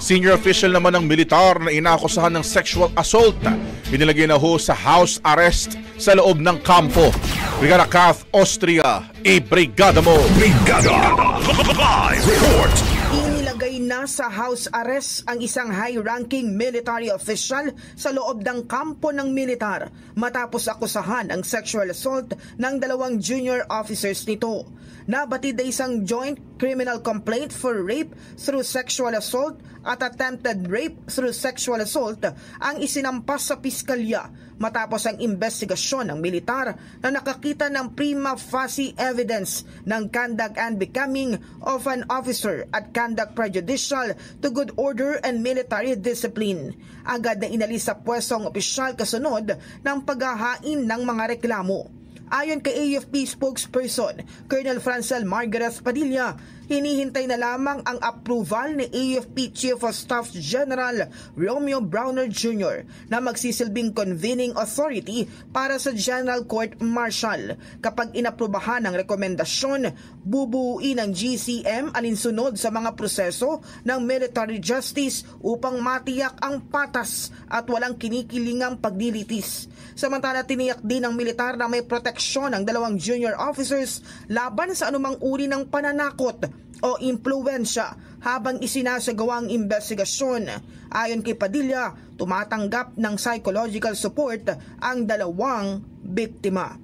Senior official naman ng militar na inakusahan ng sexual assault, inilagay na ho sa house arrest sa loob ng kampo. Brigada Kath Austria, i-brigada mo! Brigada! Live report! Inilagay na sa house arrest ang isang high-ranking military official sa loob ng kampo ng militar matapos akusahan ang sexual assault ng 2 junior officers nito. Nabatid na isang joint criminal complaint for rape through sexual assault at attempted rape through sexual assault ang isinampas sa piskalya matapos ang investigasyon ng militar na nakakita ng prima facie evidence ng conduct and becoming of an officer at conduct prejudicial to good order and military discipline. Agad na inalis sa pwestong opisyal kasunod ng paghahain ng mga reklamo. Ayon kay AFP spokesperson Colonel Francel Margaret Padilla, hinihintay na lamang ang approval ni AFP Chief of Staff General Romeo Browner Jr. na magsisilbing convening authority para sa General Court Martial. Kapag inaprubahan ang rekomendasyon, bubuuin ng GCM alinsunod sa mga proseso ng military justice upang matiyak ang patas at walang kinikilingang paglilitis. Samantala, tiniyak din ng militar na may proteksyon ng 2 junior officers laban sa anumang uri ng pananakot o impluwensya habang isinasagawa ang investigasyon. Ayon kay Padilla, tumatanggap ng psychological support ang 2 biktima.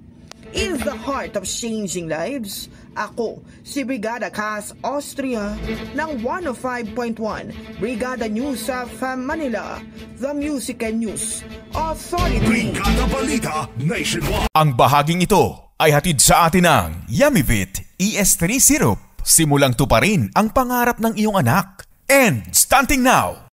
In the heart of changing lives, ako si Brigada Kath Austria ng 105.1 Brigada News of Manila, the Music and News Authority. Brigada Balita Nationwide. Ang bahaging ito ay hatid sa atin ng Yumivit ES3 Syrup. Simulang tuparin ang pangarap ng iyong anak. And stunting now,